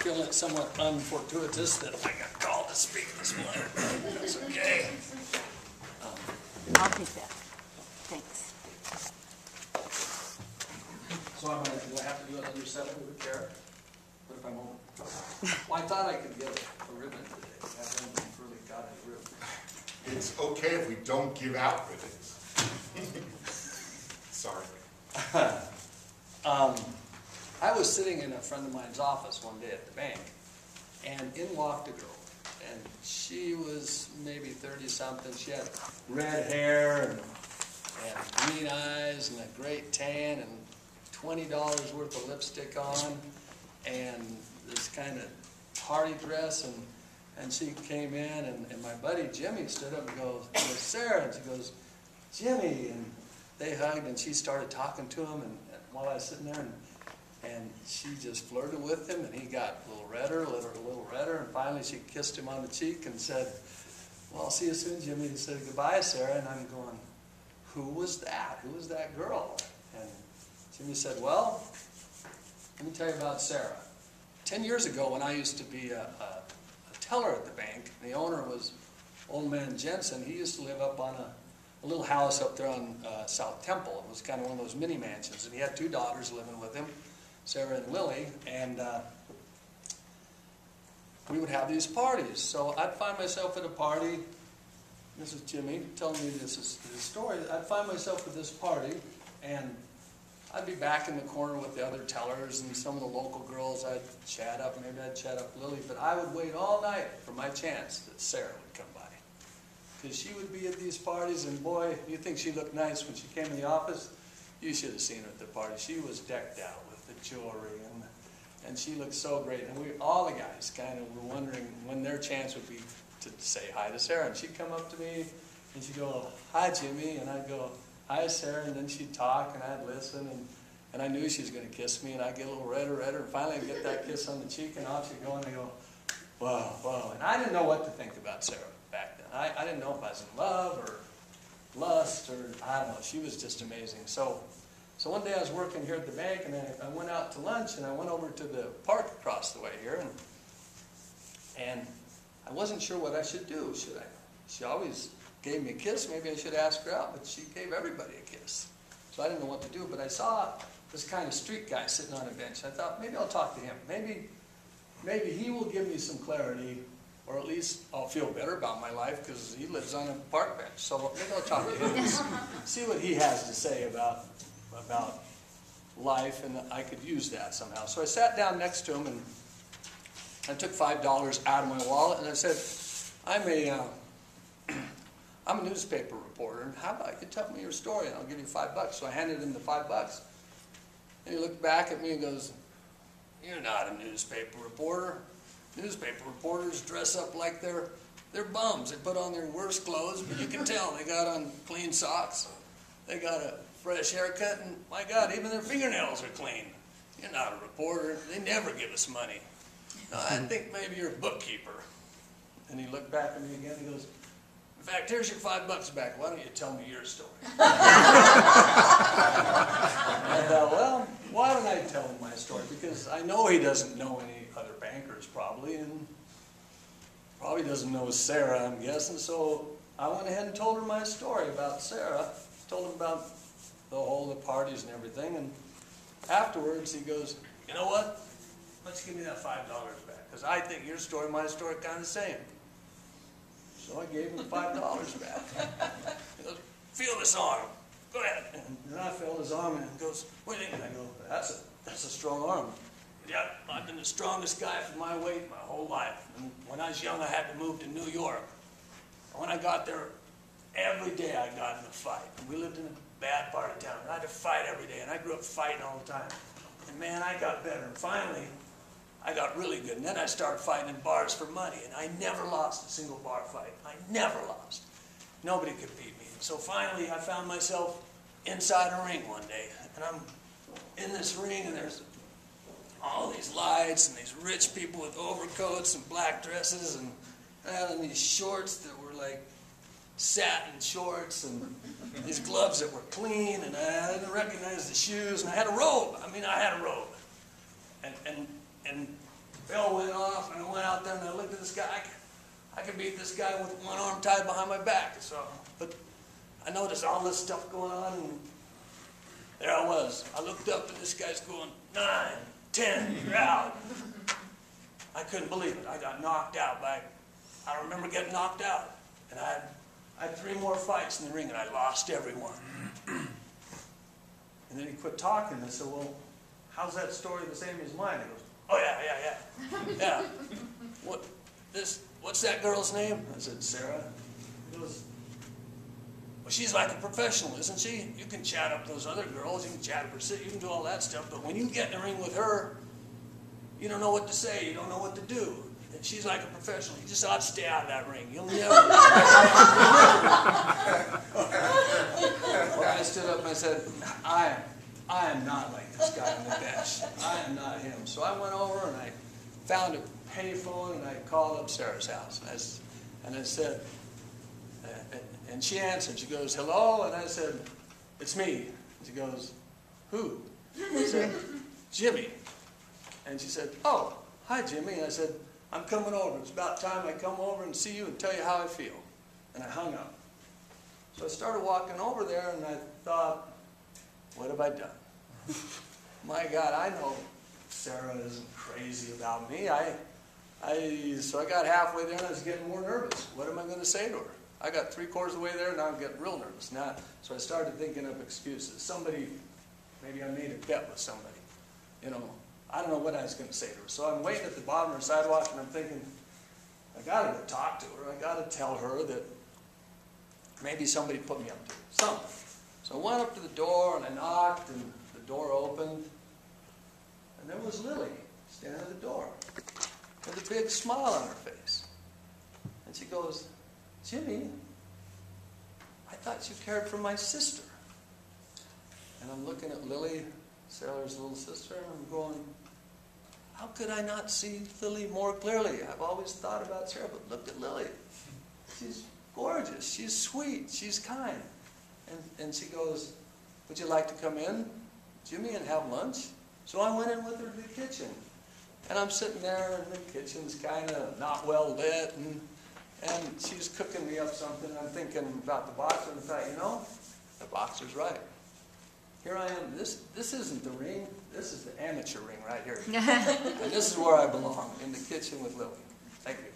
feeling it somewhat unfortuitous that I got called to speak this morning. That's okay. I'll take that. Thanks. So do I have to do it under 7 with care? What if I'm home? Well, I thought I could get a ribbon today. I haven't really got a ribbon. It's okay if we don't give out ribbons. Sorry. I was sitting in a friend of mine's office one day at the bank, and in walked a girl. And she was maybe 30-something. She had red hair and green eyes and a great tan and $20 worth of lipstick on and this kind of party dress. And she came in, and my buddy Jimmy stood up and goes, Sarah, and she goes, Jimmy. And they hugged, and she started talking to him, and while I was sitting there, and she just flirted with him, and he got a little redder, and finally she kissed him on the cheek and said, well, I'll see you soon, Jimmy. He said, goodbye, Sarah. And I'm going, who was that? Who was that girl? And Jimmy said, well, let me tell you about Sarah. 10 years ago, when I used to be a teller at the bank, and the owner was old man Jensen, he used to live up on a little house up there on South Temple. It was kind of one of those mini mansions, and he had 2 daughters living with him, Sarah and Lily, and we would have these parties. So I'd find myself at a party. This is Jimmy telling me this story. I'd find myself at this party, and I'd be back in the corner with the other tellers and some of the local girls. I'd chat up, maybe I'd chat up Lily, but I would wait all night for my chance that Sarah would come by. Because she would be at these parties, and boy, you think she looked nice when she came in the office? You should have seen her at the party. She was decked out with the jewelry, and she looked so great. And all the guys kind of were wondering when their chance would be to say hi to Sarah. And she'd come up to me, and she'd go, hi, Jimmy, and I'd go, hi, Sarah, and then she'd talk, and I'd listen, and I knew she was going to kiss me, and I'd get a little redder, and finally I'd get that kiss on the cheek, and off she'd go, and I go, whoa, whoa. And I didn't know what to think about Sarah back then. I didn't know if I was in love or lust or, I don't know. She was just amazing. So one day I was working here at the bank, and I went out to lunch, and I went over to the park across the way here, and I wasn't sure what I should do. Should I? She always gave me a kiss. Maybe I should ask her out, but she gave everybody a kiss. So I didn't know what to do, but I saw this kind of street guy sitting on a bench. I thought, maybe I'll talk to him. Maybe he will give me some clarity, or at least I'll feel better about my life because he lives on a park bench. So maybe I'll talk to him and see what he has to say about life, and I could use that somehow. So I sat down next to him, and I took $5 out of my wallet, and I said, I'm a newspaper reporter, and how about you tell me your story, and I'll give you $5. So I handed him the $5. And he looked back at me and goes, you're not a newspaper reporter. Newspaper reporters dress up like they're bums. They put on their worst clothes, but you can tell they got on clean socks. They got a fresh haircut, and my God, even their fingernails are clean. You're not a reporter. They never give us money. No, I think maybe you're a bookkeeper. And he looked back at me again and he goes, in fact, here's your $5 back. Why don't you tell me your story? I thought, well, why don't I tell him my story? Because I know he doesn't know any other bankers probably, and probably doesn't know Sarah, I'm guessing. So I went ahead and told her my story about Sarah. Told him about the parties and everything. And afterwards he goes, you know what? Let's give me that $5 back. Because I think your story and my story are kind of the same. So I gave him the $5 back. He goes, feel this arm. Go ahead. And then I felt his arm, and he goes, what do you think? And I go, that's a strong arm. Yeah, I've been the strongest guy for my weight my whole life. And when I was young, I had to move to New York. And when I got there, every day I got in a fight. And we lived in a bad part of town, and I had to fight every day. And I grew up fighting all the time. And man, I got better. And finally, I got really good. And then I started fighting in bars for money. And I never lost a single bar fight. I never lost. Nobody could beat me. So finally, I found myself inside a ring one day. And I'm in this ring, and there's all these lights and these rich people with overcoats and black dresses and these shorts that were like satin shorts and these gloves that were clean, and I didn't recognize the shoes, and I had a robe. I mean, I had a robe. And bell went off, and I went out there and I looked at this guy. I could beat this guy with one arm tied behind my back. So, but I noticed all this stuff going on, and there I was. I looked up, and this guy's going 9, 10, you're out. I couldn't believe it. I got knocked out I remember getting knocked out, and I had 3 more fights in the ring, and I lost every one. And then he quit talking. I said, well, how's that story the same as mine? He goes, oh, yeah. What's that girl's name? I said, Sarah. He goes, well, she's like a professional, isn't she? You can chat up those other girls, you can chat up her sit, you can do all that stuff, but when you get in the ring with her, you don't know what to say, you don't know what to do. And she's like a professional. You just ought to stay out of that ring. You'll never. Well, I stood up and I said, I am not like this guy on the bench. I am not him. So I went over and I found a payphone and I called up Sarah's house. And I said, and she answered. She goes, hello? And I said, it's me. And she goes, who? I said, Jimmy. And she said, oh, hi, Jimmy. And I said, I'm coming over. It's about time I come over and see you and tell you how I feel. And I hung up. So I started walking over there, and I thought, what have I done? My God, I know Sarah isn't crazy about me. So I got halfway there, and I was getting more nervous. What am I going to say to her? I got 3/4 of the way there, and now I'm getting real nervous. So I started thinking of excuses. Maybe I made a bet with somebody. I don't know what I was going to say to her. So I'm waiting at the bottom of the sidewalk, and I'm thinking, I got to go talk to her. I got to tell her that maybe somebody put me up to something. So I went up to the door, and I knocked, and the door opened. And there was Lily standing at the door with a big smile on her face. And she goes, Jimmy, I thought you cared for my sister. And I'm looking at Lily, Sarah's little sister, and I'm going, how could I not see Lily more clearly? I've always thought about Sarah, but look at Lily. She's gorgeous. She's sweet. She's kind. And she goes, would you like to come in, Jimmy, and have lunch? So I went in with her to the kitchen. And I'm sitting there, and the kitchen's kind of not well lit, and she's cooking me up something. I'm thinking about the boxer, and I thought, the boxer's right. Here I am. This isn't the ring. This is the amateur ring right here. And this is where I belong, in the kitchen with Lily. Thank you.